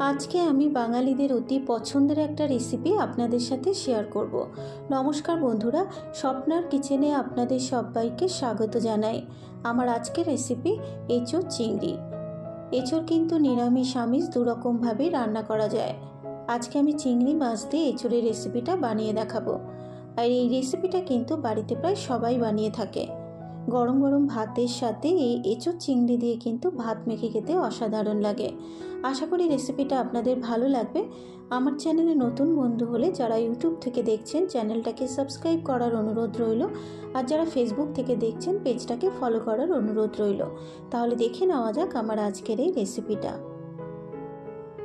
আজকে আমি বাঙালিদের অতি পছন্দের একটা রেসিপি আপনাদের সাথে শেয়ার করব। নমস্কার বন্ধুরা, স্বপ্নার কিচেনে আপনাদের সবাইকে স্বাগত জানাই। আমার আজকের রেসিপি এঁচোড় চিংড়ি। এঁচোড় কিন্তু নিরামিষ আমিষ দুরকমভাবেই রান্না করা যায়। আজকে আমি চিংড়ি মাছ দিয়ে এঁচোড়ের রেসিপিটা বানিয়ে দেখাবো। আর এই রেসিপিটা কিন্তু বাড়িতে প্রায় সবাই বানিয়ে থাকে। গরম গরম ভাতের সাথে এই এঁচোড় চিংড়ি দিয়ে কিন্তু ভাত মেখে খেতে অসাধারণ লাগে। আশা করি রেসিপিটা আপনাদের ভালো লাগবে। আমার চ্যানেলে নতুন বন্ধু হলে যারা ইউটিউব থেকে দেখছেন চ্যানেলটাকে সাবস্ক্রাইব করার অনুরোধ রইল, আর যারা ফেসবুক থেকে দেখছেন পেজটাকে ফলো করার অনুরোধ রইল। তাহলে দেখে নেওয়া যাক আমার আজকের এই রেসিপিটা।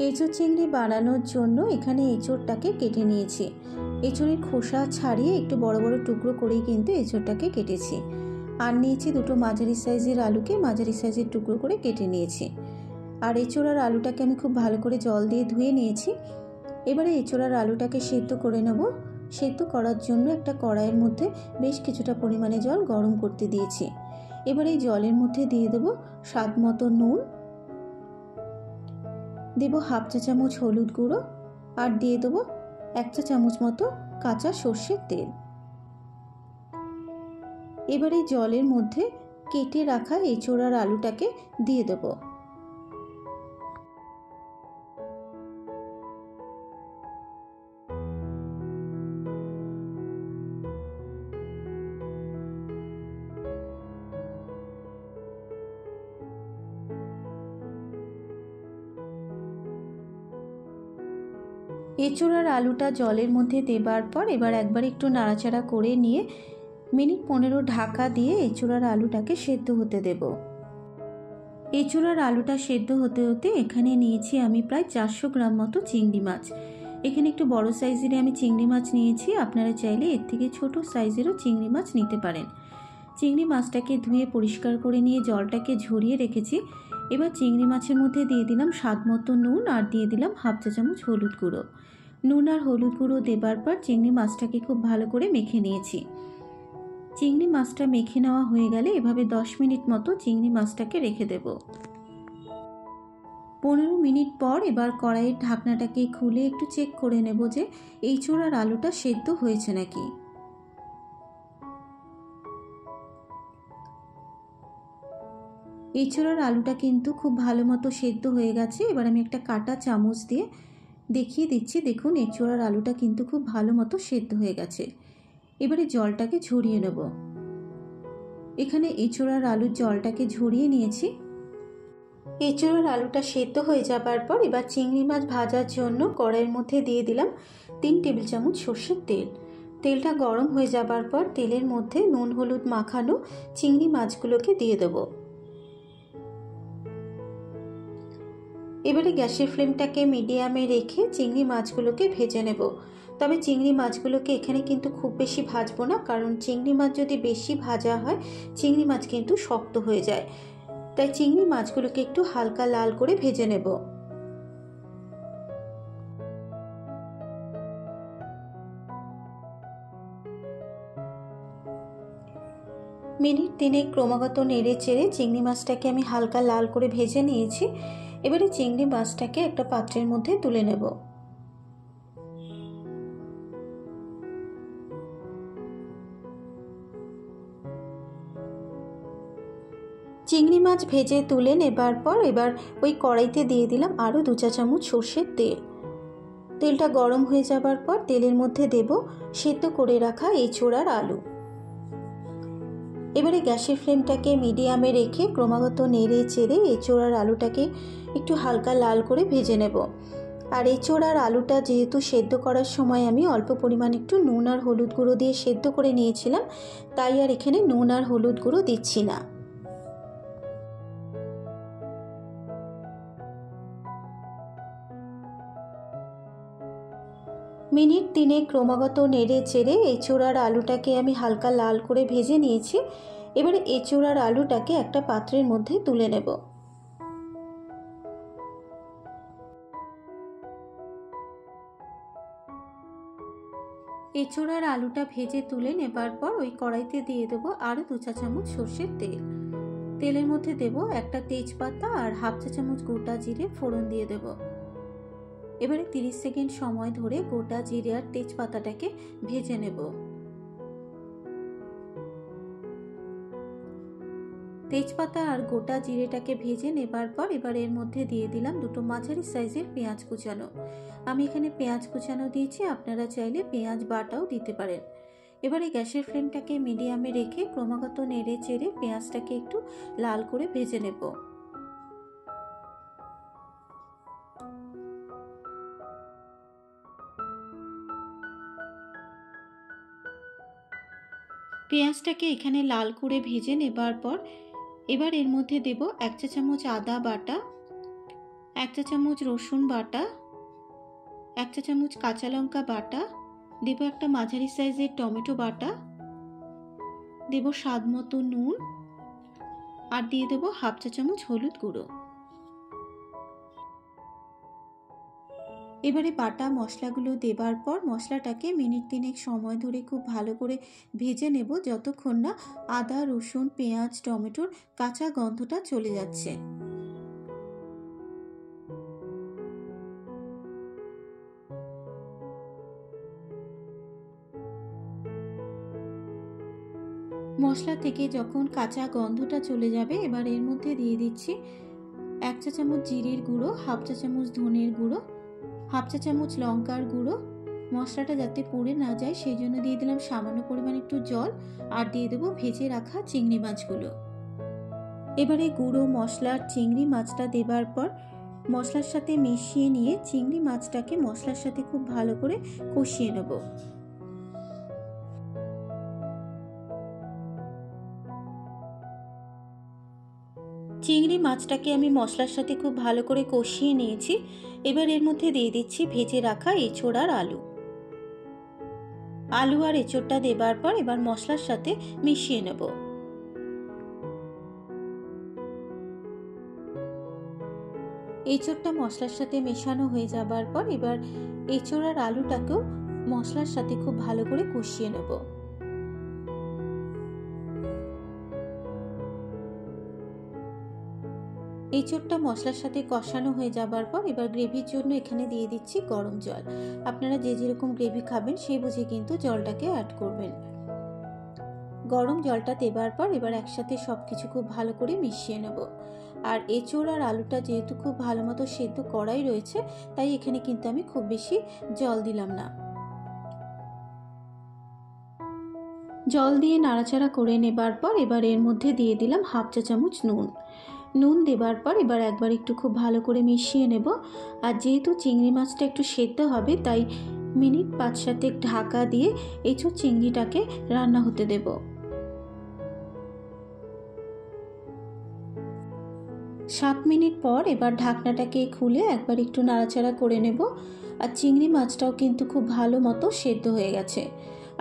এঁচোড় চিংড়ি বানানোর জন্য এখানে এঁচোড়টাকে কেটে নিয়েছি। এঁচোড়ের খোসা ছাড়িয়ে একটু বড় বড় টুকরো করেই কিন্তু এঁচোড়টাকে কেটেছি। আর নিয়েছি দুটো মাঝারি সাইজের আলুকে মাঝারি সাইজের টুকরো করে কেটে নিয়েছি। আর এঁচোড় আর আলুটাকে আমি খুব ভালো করে জল দিয়ে ধুয়ে নিয়েছি। এবারে এঁচোড় আর আলুটাকে সেদ্ধ করে নেব। সেদ্ধ করার জন্য একটা কড়াইয়ের মধ্যে বেশ কিছুটা পরিমাণে জল গরম করতে দিয়েছি। এবার এই জলের মধ্যে দিয়ে দেবো স্বাদ মতো নুন, দেব হাফ চা চামচ হলুদ গুঁড়ো, আর দিয়ে দেবো 1 চা চামচ মতো কাঁচা সর্ষের তেল। এবার এই জলের মধ্যে কেটে রাখা এঁচোড় আর আলুটাকে দিয়ে দেব। এঁচোড় আর আলুটা জলের মধ্যে দেবার পর এবার একবার একটু নাড়াচাড়া করে নিয়ে মিনিট 15 ঢাকা দিয়ে এঁচোড় আর আলুটাকে সেদ্ধ হতে দেব। এঁচোড় আর আলুটা সেদ্ধ হতে হতে এখানে নিয়েছি আমি প্রায় 400 গ্রাম মতো চিংড়ি মাছ। এখানে একটু বড় সাইজের আমি চিংড়ি মাছ নিয়েছি, আপনারা চাইলে এর থেকে ছোট সাইজেরও চিংড়ি মাছ নিতে পারেন। চিংড়ি মাছটাকে ধুয়ে পরিষ্কার করে নিয়ে জলটাকে ঝরিয়ে রেখেছি। এবার চিংড়ি মাছের মধ্যে দিয়ে দিলাম স্বাদ মতো নুন, আর দিয়ে দিলাম হাফ চা চামচ হলুদ গুঁড়ো। নুন আর হলুদ গুঁড়ো দেবার পর চিংড়ি মাছটাকে খুব ভালো করে মেখে নিয়েছি। চিংড়ি মাছটা মেখে নেওয়া হয়ে গেলে এভাবে 10 মিনিট মতো চিংড়ি মাছটাকে রেখে দেব। 15 মিনিট পর এবার কড়াইয়ের ঢাকনাটাকে খুলে একটু চেক করে নেব যে এঁচোড় আর আলুটা সেদ্ধ হয়েছে নাকি। এঁচোড় আর আলুটা কিন্তু খুব ভালো মতো সেদ্ধ হয়ে গেছে। এবার আমি একটা কাঁটা চামচ দিয়ে দেখিয়ে দিচ্ছি, দেখুন এঁচোড় আর আলুটা কিন্তু খুব ভালো মতো সেদ্ধ হয়ে গেছে। এবারে জলটাকে ঝরিয়ে নেব। এখানে এঁচোড় আর আলুর জলটাকে ঝরিয়ে নিয়েছি। এঁচোড় আর আলুটা সেদ্ধ হয়ে যাবার পর এবার চিংড়ি মাছ ভাজার জন্য কড়াইয়ের মধ্যে দিয়ে দিলাম 3 টেবিল চামচ সর্ষের তেল। তেলটা গরম হয়ে যাবার পর তেলের মধ্যে নুন হলুদ মাখানো চিংড়ি মাছগুলোকে দিয়ে দেব। এবারে গ্যাসের ফ্লেমটাকে মিডিয়ামে রেখে চিংড়ি মাছগুলোকে ভেজে নেব। তবে চিংড়ি মাছগুলোকে এখানে কিন্তু খুব বেশি ভাজবো না, কারণ চিংড়ি মাছ যদি বেশি ভাজা হয় চিংড়ি মাছ কিন্তু শক্ত হয়ে যায়। তাই চিংড়ি মাছগুলোকে একটু হালকা লাল করে ভেজে নেব। মিনিট 3 ক্রমাগত নেড়ে চেড়ে চিংড়ি মাছটাকে আমি হালকা লাল করে ভেজে নিয়েছি। এবারে চিংড়ি মাছটাকে একটা পাত্রের মধ্যে তুলে নেব। চিংড়ি মাছ ভেজে তুলে নেবার পর এবার ওই কড়াইতে দিয়ে দিলাম আরও 2 চা চামচ সর্ষের তেল। তেলটা গরম হয়ে যাবার পর তেলের মধ্যে দেব সেদ্ধ করে রাখা এঁচোড় আর আলু। এবারে গ্যাসের ফ্লেমটাকে মিডিয়ামে রেখে ক্রমাগত নেড়ে চেড়ে এঁচোড় আর আলুটাকে একটু হালকা লাল করে ভেজে নেব। আর এঁচোড় আর আলুটা যেহেতু সেদ্ধ করার সময় আমি অল্প পরিমাণ একটু নুন আর হলুদ গুঁড়ো দিয়ে সেদ্ধ করে নিয়েছিলাম, তাই আর এখানে নুন আর হলুদ গুঁড়ো দিচ্ছি না। মিনিট 3 ক্রমাগত নেড়ে চেড়ে এঁচোড় আর আলুটাকে আমি হালকা লাল করে ভেজে নিয়েছি। এবারে এঁচোড় আর আলুটাকে একটা পাত্রের মধ্যে তুলে নেব। এঁচোড় আর আলুটা ভেজে তুলে নেবার পর ওই কড়াইতে দিয়ে দেবো আরও 2 চা চামচ সর্ষের তেল। তেলের মধ্যে দেব একটা তেজপাতা আর হাফ চা চামচ গোটা জিরে ফোড়ন দিয়ে দেব। এবারে 30 সেকেন্ড সময় ধরে গোটা জিরে আর তেজপাতাটাকে ভেজে নেব। তেজপাতা আর গোটা জিরেটাকে ভেজে নেবার পর এবার এর মধ্যে দিয়ে দিলাম দুটো মাঝারি সাইজের পেঁয়াজ কুচানো। আমি এখানে পেঁয়াজ কুচানো দিয়েছি, আপনারা চাইলে পেঁয়াজ বাটাও দিতে পারেন। এবারে গ্যাসের ফ্লেমটাকে মিডিয়ামে রেখে ক্রমাগত নেড়ে চেড়ে পেঁয়াজটাকে একটু লাল করে ভেজে নেব। পেঁয়াজটাকে এখানে লাল করে ভেজে নেবার পর এবার এর মধ্যে দেব 1 চা চামচ আদা বাটা, 1 চা চামচ রসুন বাটা, 1 চা চামচ কাঁচা লঙ্কা বাটা, দেব একটা মাঝারি সাইজের টমেটো বাটা, দেব স্বাদ মতো নুন আর দিয়ে দেব 1/2 চা চামচ হলুদ গুঁড়ো। এবারে বাটা মশলাগুলো দেবার পর মশলাটাকে মিনিট 3 সময় ধরে খুব ভালো করে ভেজে নেব, যতক্ষণ না আদা রসুন পেঁয়াজ টমেটোর কাঁচা গন্ধটা চলে যাচ্ছে। মশলা থেকে যখন কাঁচা গন্ধটা চলে যাবে এবার এর মধ্যে দিয়ে দিচ্ছি 1 চা চামচ জিরের গুঁড়ো, 1/2 চা চামচ ধনের গুঁড়ো, 1/2 চা চামচ লঙ্কার গুঁড়ো। মশলাটা যাতে পুড়ে না যায় সেই জন্য দিয়ে দিলাম সামান্য পরিমাণ একটু জল আর দিয়ে দেবো ভেজে রাখা চিংড়ি মাছগুলো। এবারে গুঁড়ো মশলার চিংড়ি মাছটা দেবার পর মশলার সাথে মিশিয়ে নিয়ে চিংড়ি মাছটাকে মশলার সাথে খুব ভালো করে কষিয়ে নেব। চিংড়ি মাছটাকে আমি মশলার সাথে খুব ভালো করে কষিয়ে নিয়েছি। এবার এর মধ্যে দিয়ে দিচ্ছি ভেজে রাখা এঁচোড় আর আলু। আলু আর এঁচোড়টা দেবার পর এবার মশলার সাথে মিশিয়ে নেব। এঁচোড়টা মশলার সাথে মেশানো হয়ে যাবার পর এবার এঁচোড় আর আলুটাকেও মশলার সাথে খুব ভালো করে কষিয়ে নেব। এঁচোড়টা মশলার সাথে কষানো হয়ে যাবার পর এবার গ্রেভির জন্য এখানে দিয়ে দিচ্ছি গরম জল। আপনারা যে যেরকম গ্রেভি খাবেন সেই বুঝে কিন্তু জলটাকে অ্যাড করবেন। গরম জলটা দেবার পর এবার একসাথে সব কিছু খুব ভালো করে মিশিয়ে নেব। আর এঁচোড় আর আলুটা যেহেতু খুব ভালো মতো সেদ্ধ করাই রয়েছে তাই এখানে কিন্তু আমি খুব বেশি জল দিলাম না। জল দিয়ে নাড়াচাড়া করে নেবার পর এবার এর মধ্যে দিয়ে দিলাম 1/2 চা চামচ নুন। নুন দেবার পর এবার একবার একটু খুব ভালো করে মিশিয়ে নেব। আর যেহেতু চিংড়ি মাছটা একটু সেদ্ধ হবে তাই মিনিট 5-7 ঢাকা দিয়ে এঁচোড় চিংড়িটাকে রান্না হতে দেব। 7 মিনিট পর এবার ঢাকনাটাকে খুলে একবার একটু নাড়াচাড়া করে নেব। আর চিংড়ি মাছটাও কিন্তু খুব ভালো মতো সেদ্ধ হয়ে গেছে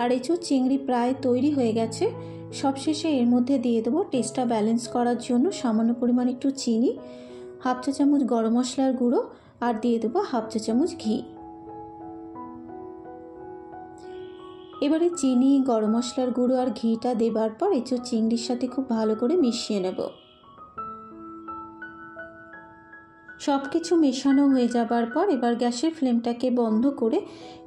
আর এঁচোড় চিংড়ি প্রায় তৈরি হয়ে গেছে। সবশেষে এর মধ্যে দিয়ে দেবো টেস্টটা ব্যালেন্স করার জন্য সামান্য পরিমাণ একটু চিনি, 1/2 চা চামচ গরম মশলার গুঁড়ো আর দিয়ে দেবো 1/2 চা চামচ ঘি। এবারে চিনি গরম মশলার গুঁড়ো আর ঘিটা দেবার পর এঁচোড় চিংড়ির সাথে খুব ভালো করে মিশিয়ে নেব। সব কিছু মেশানো হয়ে যাবার পর এবার গ্যাসের ফ্লেমটাকে বন্ধ করে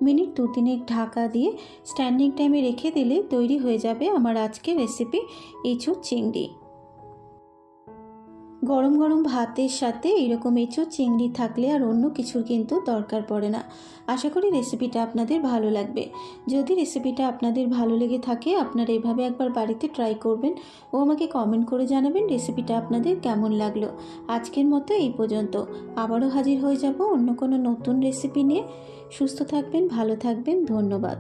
মিনিট 2-3 ঢাকা দিয়ে স্ট্যান্ডিং টাইমে রেখে দিলে তৈরি হয়ে যাবে আমার আজকের রেসিপি এঁচোড় চিংড়ি। গরম গরম ভাতের সাথে এরকম এঁচোড় চিংড়ি থাকলে আর অন্য কিছুর কিন্তু দরকার পড়ে না। আশা করি রেসিপিটা আপনাদের ভালো লাগবে। যদি রেসিপিটা আপনাদের ভালো লেগে থাকে আপনারা এভাবে একবার বাড়িতে ট্রাই করবেন ও আমাকে কমেন্ট করে জানাবেন রেসিপিটা আপনাদের কেমন লাগলো। আজকের মতো এই পর্যন্ত, আবারও হাজির হয়ে যাব অন্য কোনো নতুন রেসিপি নিয়ে। সুস্থ থাকবেন, ভালো থাকবেন, ধন্যবাদ।